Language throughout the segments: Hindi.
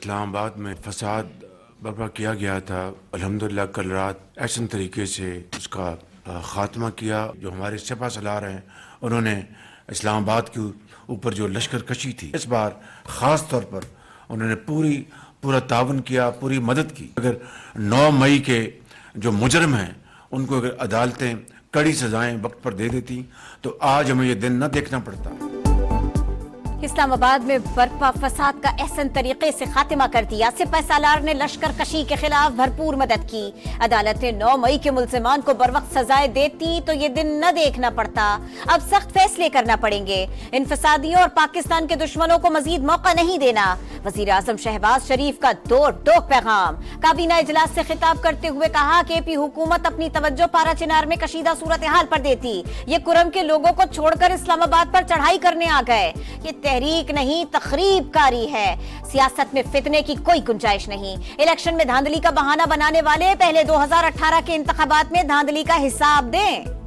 इस्लामाबाद में फसाद बर्पा किया गया था। अल्हम्दुलिल्लाह कल रात ऐसे तरीके से उसका ख़ात्मा किया। जो हमारे सिपा सलार हैं उन्होंने इस्लामाबाद के ऊपर जो लश्कर कशी थी, इस बार ख़ास तौर पर उन्होंने पूरा तावन किया, पूरी मदद की। अगर 9 मई के जो मुजरम हैं उनको अगर अदालतें कड़ी सजाएं वक्त पर दे देती तो आज हमें ये दिन न देखना पड़ता। इस्लामाबाद में बर्पा फसाद का एहसन तरीके से खात्मा कर दिया। सिपा सालार ने लश्कर कशी के खिलाफ भरपूर मदद की। अदालतें 9 मई के मुल्जिमान को बरवक्त सजाएं देती तो ये दिन न देखना पड़ता। अब सख्त फैसले करना पड़ेंगे। इन फसादियों और पाकिस्तान के दुश्मनों को मजीद मौका नहीं देना। वजीर आजम शहबाज शरीफ का दो टोक पैगाम। काबीना इजलास से खिताब करते हुए कहा कि एपी हुकूमत अपनी तवज्जो पारा चिनार में कशीदा सूरत हाल पर देती। ये कुरम के लोगों को छोड़कर इस्लामाबाद पर चढ़ाई करने आ गए। ये तहरीक नहीं तखरीबकारी है। सियासत में फितने की कोई गुंजाइश नहीं। इलेक्शन में धांधली का बहाना बनाने वाले पहले 2018 के इंतखाबात में धांधली का हिसाब दें।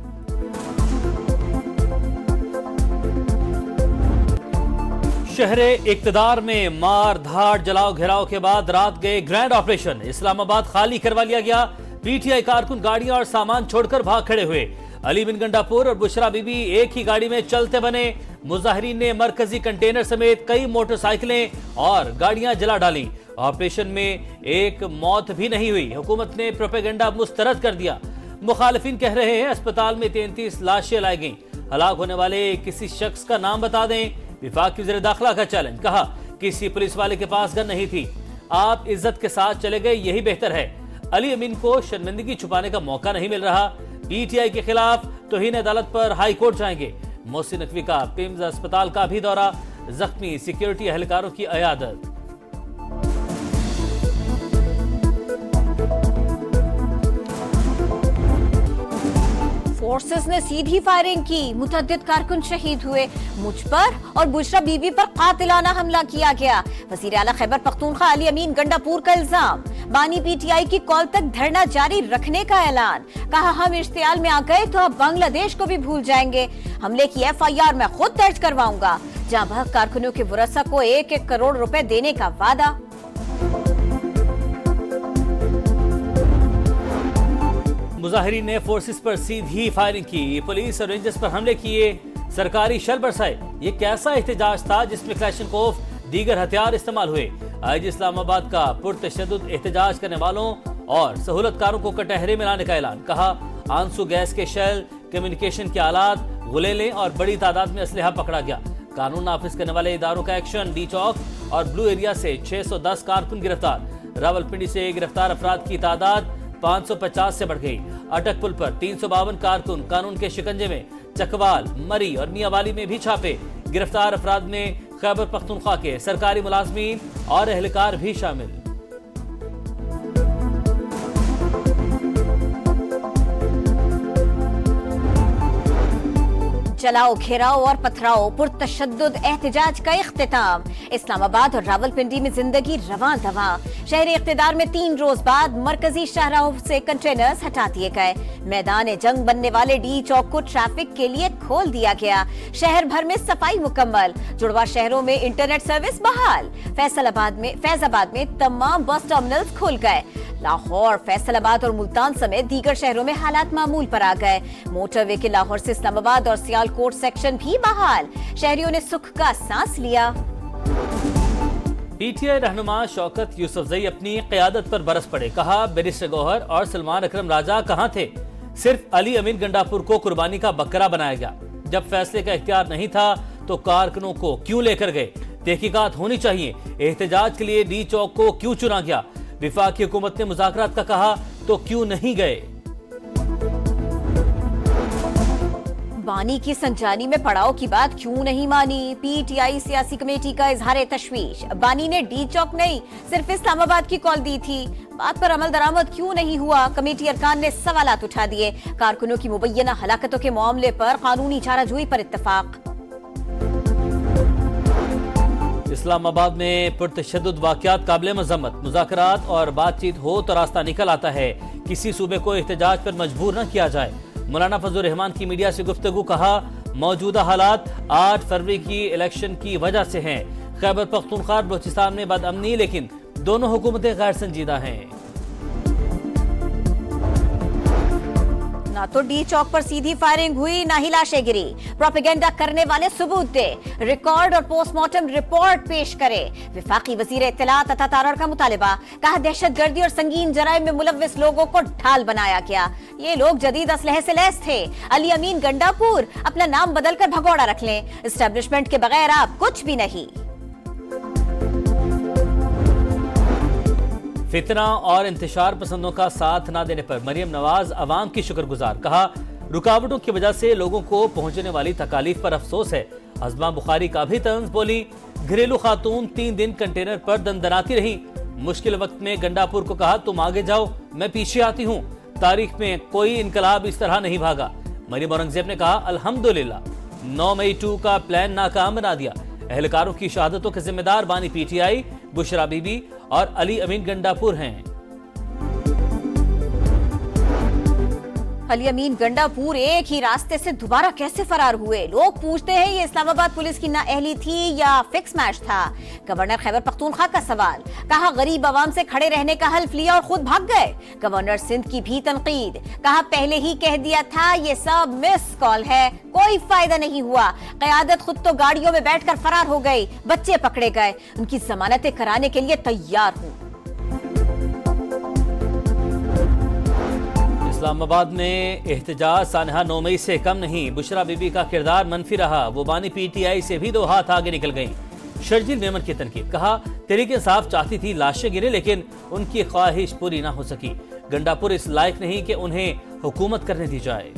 शहरे इक्तदार में मार धाड़ जलाओ घेराव के बाद रात गए ग्रैंड ऑपरेशन। इस्लामाबाद खाली करवा लिया गया। पीटीआई कारकुन गाड़ियां और सामान छोड़कर भाग खड़े हुए। अली बिन गंडापुर और बुशरा बीबी एक ही गाड़ी में चलते बने। मुजाहिरीन ने मरकजी कंटेनर समेत कई मोटरसाइकिलें और गाड़ियां जला डाली। ऑपरेशन में एक मौत भी नहीं हुई। हुकूमत ने प्रोपेगेंडा मुस्तरद कर दिया। मुखालिफिन कह रहे हैं अस्पताल में 33 लाशें लाई गईं। हलाक होने वाले किसी शख्स का नाम बता दें। विफाक की वज़ीर दाखिला का चैलेंज। कहा किसी पुलिस वाले के पास गन नहीं थी। आप इज्जत के साथ चले गए, यही बेहतर है। अली अमीन को शर्मिंदगी छुपाने का मौका नहीं मिल रहा। पीटीआई के खिलाफ तौहीन अदालत पर हाई कोर्ट जाएंगे। मोहसिन नकवी का पिम्स अस्पताल का भी दौरा। जख्मी सिक्योरिटी एहलकारों की अयादत। फोर्सेस ने सीधी फायरिंग की। मुतअद्दिद कारकुन शहीद हुए। मुझ पर और बुशरा बीबी पर कातिलाना हमला किया गया। वजीर आला खैबर पख्तूनख्वा अली अमीन गंडापुर का इल्जाम। बानी पीटीआई की कॉल तक धरना जारी रखने का ऐलान। कहा हम इश्तियाल में आ गए तो अब बांग्लादेश को भी भूल जाएंगे। हमले की FIR मैं खुद दर्ज करवाऊंगा। जाँ बहक कारकुनों के वरसा को 1-1 करोड़ रुपए देने का वादा। मुजाहिरीन ने फोर्सेस पर सीधी फायरिंग की। पुलिस और रेंजर्स पर हमले किए। सरकारी शल बरसाए। ये कैसा एहतजाज था जिसमें क्लैशनकोफ दीगर हथियार इस्तेमाल हुए। आज इस्लामाबाद का पुरतशद्दुद एहतजाज करने वालों और सहूलतकारों को कटहरे में लाने का ऐलान। कहा आंसू गैस के शेल, कम्युनिकेशन के आलात, गुलेलें और बड़ी तादाद में असलहा पकड़ा गया। कानून नाफिज करने वाले इदारों का एक्शन। डी चौक और ब्लू एरिया से 610 कारकुन गिरफ्तार। रावलपिंडी से गिरफ्तार अफराद की तादाद 550 से बढ़ गई। अटक पुल पर 352 कारकुन कानून के शिकंजे में। चकवाल, मरी और मियावाली में भी छापे। गिरफ्तार अफराद में खैबर पख्तूनख्वा के सरकारी मुलाजमीन और एहलकार भी शामिल। जलाओ घेराओ और पथराओ पुरतशद्दुद एहतजाज का इख्तिताम। इस्लामाबाद और रावलपिंडी में जिंदगी रवां दवां। शहरी इख्तिदार में 3 रोज बाद मरकजी शाहराहों से कंटेनर्स हटा दिए गए। मैदान जंग बनने वाले डी चौक को ट्रैफिक के लिए खोल दिया गया। शहर भर में सफाई मुकम्मल। जुड़वा शहरों में इंटरनेट सर्विस बहाल। फैजाबाद में तमाम बस टर्मिनल्स खुल गए। लाहौर, फैसलाबाद और मुल्तान समेत दीगर शहरों में हालात मामूल पर आ गए। मोटरवे के लाहौर से इस्लामाबाद और सियालकोट सेक्शन भी बहाल। शहरियों ने सुख का सांस लिया। पीटीआई रहनुमा शौकत यूसुफजई अपनी क़यादत पर बरस पड़े। कहा बैरिस्टर गौहर और सलमान अकरम राजा कहां थे। सिर्फ अली अमीन गंडापुर को कुर्बानी का बकरा बनाया गया। जब फैसले का इख्तियार नहीं था तो कारकुनों को क्यों लेकर गए। तहकीकात होनी चाहिए। एहतजाज के लिए डी चौक को क्यों चुना गया। विफाकी हुकूमत ने मुज़ाकरात का कहा तो क्यों नहीं गए। बानी की संजानी में पड़ाव की बात क्यों नहीं मानी। पीटीआई सियासी कमेटी का इजहार तशवीश। बानी ने डी चौक नहीं सिर्फ इस्लामाबाद की कॉल दी थी। बात पर अमल दरामद क्यों नहीं हुआ। कमेटी अरकान ने सवालात उठा दिए। कारकुनों की मुबैना हलाकतों के मामले पर कानूनी चाराजोई पर इत्तफाक। इस्लामाबाद में पुरतशद्दुद वाक़यात काबिल मज़म्मत। मुज़ाकरात और बातचीत हो तो रास्ता निकल आता है। किसी सूबे को एहतजाज पर मजबूर न किया जाए। मौलाना फजलुर रहमान की मीडिया से गुफ्तगू। कहा मौजूदा हालात 8 फरवरी की इलेक्शन की वजह से हैं। खैबर पख्तूनख्वा बलूचिस्तान में बदअमनी लेकिन दोनों हुकूमतें गैर संजीदा हैं। ना तो डी चौक पर सीधी फायरिंग हुई, ना ही लाशें गिरी। प्रोपेगेंडा करने वाले सबूत दे, रिकॉर्ड और पोस्टमार्टम रिपोर्ट पेश करे। विफाकी वजीर इत्तलात अता तारड़ का मुतालिबा, कहा दहशतगर्दी और संगीन जराइम में मुलव्विस लोगों को ढाल बनाया गया। ये लोग जदीद असलहे से लैस थे। अली अमीन गंडापुर अपना नाम बदलकर भगोड़ा रख लें, एस्टेब्लिशमेंट के बगैर आप कुछ भी नहीं। फितना और इंतशार पसंदों का साथ न देने पर मरियम नवाज अवाम की शुक्रगुजार, कहा रुकावटों की वजह से लोगों को पहुंचने वाली तकालीफ पर अफसोस है। अज़मा बुखारी का भी तंज बोली, घरेलू खातून 3 दिन कंटेनर पर दंदनाती रही। मुश्किल वक्त में गंडापुर को कहा तुम आगे जाओ, मैं पीछे आती हूँ। तारीख में कोई इनकलाब इस तरह नहीं भागा। मरियम औरंगजेब ने कहा अल्हम्दुलिल्लाह 9 मई 2 का प्लान नाकाम बना दिया। एहलकारों की शहादतों के जिम्मेदार बानी पीटीआई, बुशरा बीबी और अली अमीन गंडापुर हैं। अली अमीन गंडापुर एक ही रास्ते से दोबारा कैसे फरार हुए? लोग पूछते हैं ये इस्लामाबाद पुलिस की नाअहली थी या फिक्स मैच था। गवर्नर खैबर पख्तूनख्वा का सवाल, कहा गरीब आवाम से खड़े रहने का हल्फ लिया और खुद भाग गए। गवर्नर सिंध की भी तनकीद, कहा पहले ही कह दिया था ये सब मिस कॉल है, कोई फायदा नहीं हुआ। क़यादत खुद तो गाड़ियों में बैठकर फरार हो गई, बच्चे पकड़े गए, उनकी जमानतें कराने के लिए तैयार हूं। इस्लामाबाद में एहतजाज सानहा 9 मई से कम नहीं। बुशरा बीबी का किरदार मनफी रहा, वो बानी पीटीआई से भी 2 हाथ आगे निकल गईं। शर्जील मेमन की तनकीद, कहा तहरीक इंसाफ चाहती थी लाशें गिरे लेकिन उनकी ख्वाहिश पूरी ना हो सकी। गंडापुर इस लायक नहीं कि उन्हें हुकूमत करने दी जाए।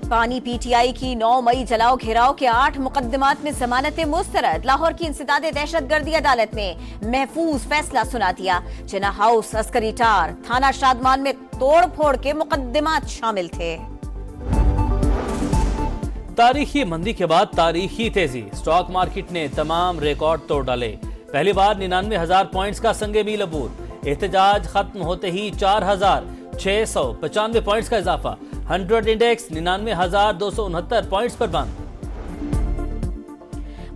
बानी पीटीआई की 9 मई जलाओ घेराव के 8 मुकदमात में जमानतें मुस्तरद। लाहौर की इंसदादे दहशतगर्दी अदालत ने महफूज फैसला सुना दिया। जिना हाउस, अस्करी टार, थाना शादमान में तोड़ फोड़ के मुकदमात शामिल थे। तारीखी मंदी के बाद तारीखी तेजी, स्टॉक मार्केट ने तमाम रिकॉर्ड तोड़ डाले। पहली बार 99,000 पॉइंट्स का संगे मील अबूर। एहतजाज खत्म होते ही 4,695 पॉइंट्स का इजाफा। 100 इंडेक्स 99,269 पॉइंट्स पर बंद।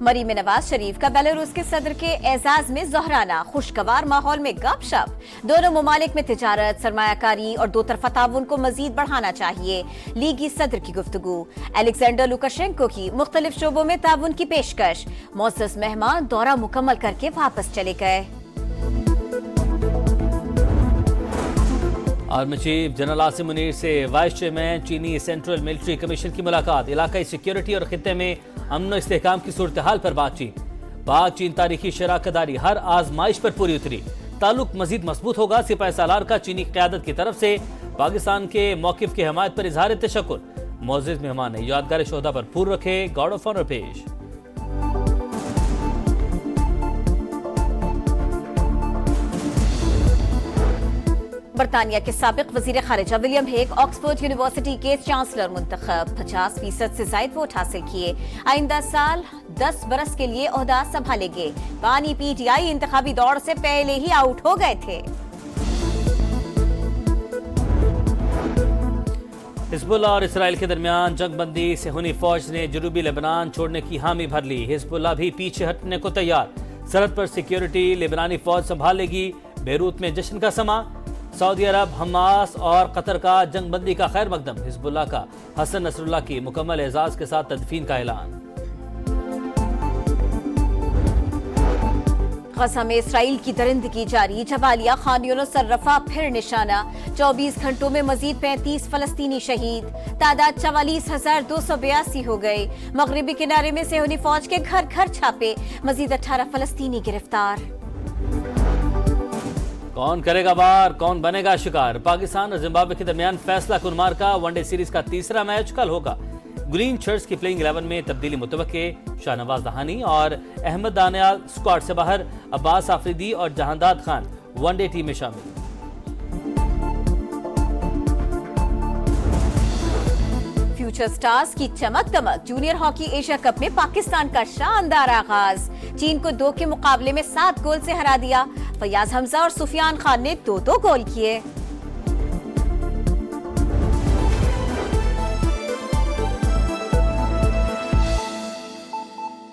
मरी में नवाज शरीफ का बेलारूस के सदर के एजाज में जोहराना। खुशगवार माहौल में गपशप। दोनों ममालिक में तिजारत, सरमायाकारी और दो तरफा ताउन को मजीद बढ़ाना चाहिए। लीगी सदर की गुफ्तगू। अलेक्जेंडर लुकाशेंको की मुख्तलिफ शोबों में ताउन की पेशकश। मौसस मेहमान दौरा मुकम्मल करके वापस चले गए। Army chief general Asim Munir से वाइस चेयरमैन चीनी सेंट्रल मिलिट्री कमीशन की मुलाकात। इलाकाई सिक्योरिटी और खित्ते में अमन और इस्तेहकाम की सूरत हाल पर बातचीत। पाक चीन तारीखी शराकतदारी हर आजमाइश पर पूरी उतरी। ताल्लुक मजीद मजबूत होगा। सिपाही सालार का चीनी क़यादत की तरफ से पाकिस्तान के मौक़िफ़ की हमायत पर इजहार तशक्कुर। मोअज़्ज़िज़ मेहमान ने यादगार शोहदा पर फूल रखे, गार्ड ऑफ ऑनर पेश। बरतानिया के साबिक वजीर खारिजा विलियम हेग ऑक्सफोर्ड यूनिवर्सिटी के चांसलर मुंतखब। 50% से जायद वोट हासिल किए। आइंदा साल 10 बरस के लिए ओहदा संभालेंगे। बानी पीटीआई इंतखाबी दौड़ से पहले ही आउट हो गए थे। हिजबुल्लाह और इसराइल के दरमियान जंगबंदी से हुनी फौज ने जनूबी लेबनान छोड़ने की हामी भर ली। हिजबुल्लाह भी पीछे हटने को तैयार। सरहद पर सिक्योरिटी लेबनानी फौज संभाल लेगी। बेरूत में जश्न का समा। सऊदी अरब, हमास और कतर का जंगबंदी का खैर मकदम। हिजबुल्लाह का हसन नसरुल्लाह की मुकम्मल एजाज के साथ तदफीन का ऐलान। गजा में इसराइल की दरिंदगी जारी। जबालिया, खान यूनिस और रफा फिर निशाना। 24 घंटों में मजीद 35 फलस्तीनी शहीद। तादाद 44,282 हो गई। मगरबी किनारे में सेहूनी फौज के घर घर छापे। मजीद 18 फलस्तीनी गिरफ्तार। कौन करेगा वार, कौन बनेगा शिकार? पाकिस्तान और जिम्बाब्वे के दरमियान फैसला कुन मार्का वनडे सीरीज का तीसरा मैच कल होगा। ग्रीन शर्ट्स की प्लेइंग 11 में तब्दीली मुतवक्के। शाहनवाज दहानी और अहमद दानियाल स्क्वाड से बाहर। अब्बास आफरीदी और जहांदाद खान वनडे टीम में शामिल। फ्यूचर स्टार्स की चमक दमक। जूनियर हॉकी एशिया कप में पाकिस्तान का शानदार आगाज। चीन को 2 के मुकाबले में 7 गोल से हरा दिया। फयाज हमजा और सुफियान खान ने 2-2 गोल किए।